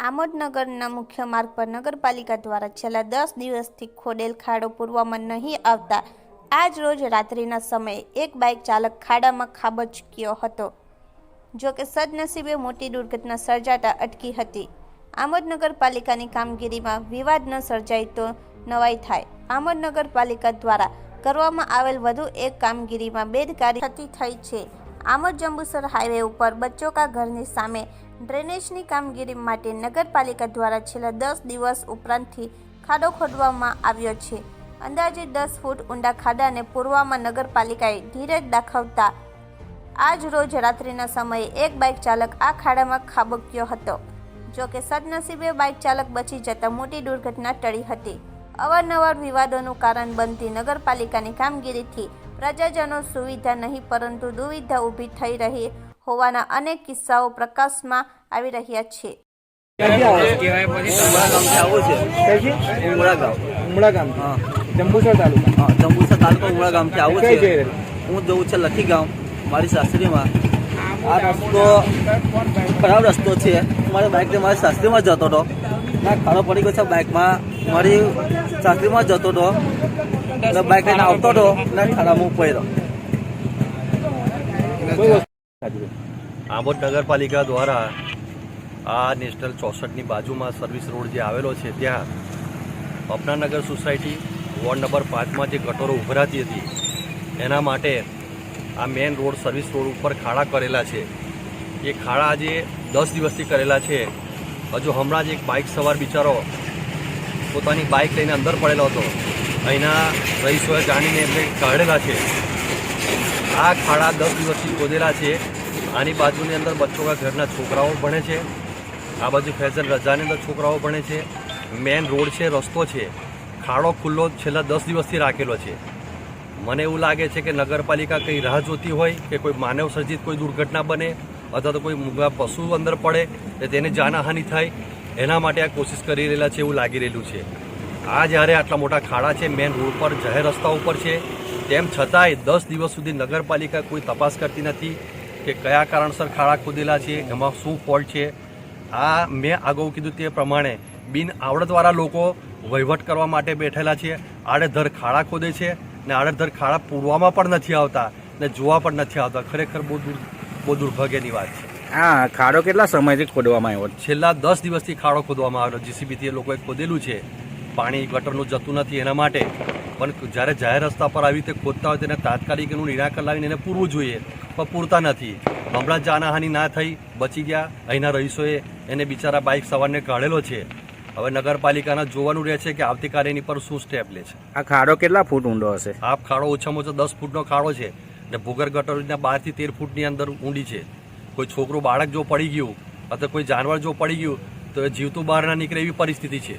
આમોદનગરના મુખ્ય માર્ગ પર નગરપાલિકા દ્વારા છેલ્લા 10 દિવસથી ખોદેલ ખાડો પૂરવામાં નહીં આવતા આજ રોજ રાત્રિના સમયે એક બાઇક ચાલક ખાડામાં ખાબક્યો હતો. જો કે સદનસીબે મોટી દુર્ઘટના સર્જાતા અટકી હતી. આમોદ નગરપાલિકાની કામગીરીમાં વિવાદ ન સર્જાય તો નવાઈ થાય. આમોદ નગરપાલિકા દ્વારા કરવામાં આવેલ વધુ એક કામગીરીમાં બેદરકારી થતી થઈ છે. આમોદ જંબુસર હાઈવે ઉપર બચ્ચોકા ઘરની સામે ડ્રેનેજની કામગીરી માટે નગરપાલિકા દ્વારા છેલ્લા 10 દિવસ ઉપરાંતથી ખાડો ખોદવામાં આવ્યો છે. અંદાજે 10 ફૂટ ઊંડા ખાડાને પૂરવામાં નગરપાલિકાએ ધીરજ દાખવતા આજ રોજ રાત્રિના સમયે એક બાઇક ચાલક આ ખાડામાં ખાબક્યો હતો. જો કે સદનસીબે બાઇક ચાલક બચી જતા મોટી દુર્ઘટના ટળી હતી. અવારનવાર વિવાદોનું કારણ બનતી નગરપાલિકાની કામગીરીથી પ્રજાજનો સુવિધા નહીં પરંતુ દુવિધા ઊભી થઈ રહી હોવાના અનેક કિસ્સાઓ પ્રકાશમાં આવી રહ્યા છે. જંબુસર તાલુકા ઉમરા ગામથી આવું છે. હું જવું છે લખી ગામ મારી સાસરીમાં. આ રસ્તો ખરાબ રસ્તો છે. મારી બાઇકને મારી સાસરીમાં જતો હતો. ના ખાડો પડી ગયો છે બાઇકમાં. મારી સાસરીમાં જતો હતો બાઇક લઈને આવતો હતો ને ખાડામાં પડ્યો. આમોદ નગરપાલિકા દ્વારા આ નેશનલ 64ની બાજુમાં સર્વિસ રોડ જે આવેલો છે ત્યાં અપનાનગર સોસાયટી વોર્ડ નંબર 5માં જે ગટરો ઉભરાતી હતી એના માટે આ મેઇન રોડ સર્વિસ રોડ ઉપર ખાડા કરેલા છે. એ ખાડા આજે 10 દિવસથી કરેલા છે. હજુ હમણાં જ એક બાઇક સવાર બિચારો પોતાની બાઇક લઈને અંદર પડેલો હતો. અહીંના રહીશોએ જાણીને એમને કાઢેલા છે. આ ખાડા 10 દિવસથી ખોદેલા છે. આની બાજુની અંદર બચ્ચોકા ઘરના છોકરાઓ ભણે છે. આ બાજુ ફેઝન રજાની અંદર છોકરાઓ ભણે છે. મેઇન રોડ છે, રસ્તો છે. ખાડો ખુલ્લો છેલ્લા 10 દિવસથી રાખેલો છે. મને એવું લાગે છે કે નગરપાલિકા કંઈ રાહ જોતી હોય કે કોઈ માનવ સર્જિત કોઈ દુર્ઘટના બને અથવા તો કોઈ મૂંગા પશુ અંદર પડે તો તેને જાનહાનિ થાય એના માટે આ કોશિશ કરી રહેલા છે એવું લાગી રહેલું છે. આ જ્યારે આટલા મોટા ખાડા છે મેઇન રોડ પર જાહેર રસ્તા ઉપર છે તેમ છતાંય 10 દિવસ સુધી નગરપાલિકા કોઈ તપાસ કરતી નથી કે કયા કારણસર ખાડા ખોદેલા છે, એમાં શું ફોલ્ટ છે. આ મેં અગાઉ કીધું તે પ્રમાણે બિન આવડતવાળા લોકો વહીવટ કરવા માટે બેઠેલા છે. આડેધડ ખાડા ખોદે છે ને આડેધડ ખાડા પૂરવામાં પણ નથી આવતા ને જોવા પણ નથી આવતા. ખરેખર બહુ દુર્ભાગ્યની વાત છે. હા, ખાડો કેટલા સમયથી ખોદવામાં આવ્યો? છેલ્લા 10 દિવસથી ખાડો ખોદવામાં આવ્યો. જીસીબીથી એ લોકોએ ખોદેલું છે. પાણી ગટરનું જતું નથી એના માટે. પણ જ્યારે જાહેર રસ્તા પર આવી રીતે ખોદતા હોય તેને તાત્કાલિક એનું નિરાકરણ લાવીને એને પૂરવું જોઈએ, પણ પૂરતા નથી. હમણાં જાનહાનિ ના થઈ, બચી ગયા. અહીંના રહીશોએ એને બિચારા બાઇક સવારને કાઢેલો છે. હવે નગરપાલિકાના જોવાનું રહે છે કે આવતીકાલે એની પર શું સ્ટેપ લે છે. આ ખાડો કેટલા ફૂટ ઊંડો હશે? આ ખાડો ઓછામાં ઓછો 10 ફૂટનો ખાડો છે ને ભૂગર્ભ ગટરોના 12 થી 13 ફૂટની અંદર ઊંડી છે. કોઈ છોકરું બાળક જો પડી ગયું અથવા કોઈ જાનવર જો પડી ગયું તો એ જીવતું બહાર ના નીકળે એવી પરિસ્થિતિ છે.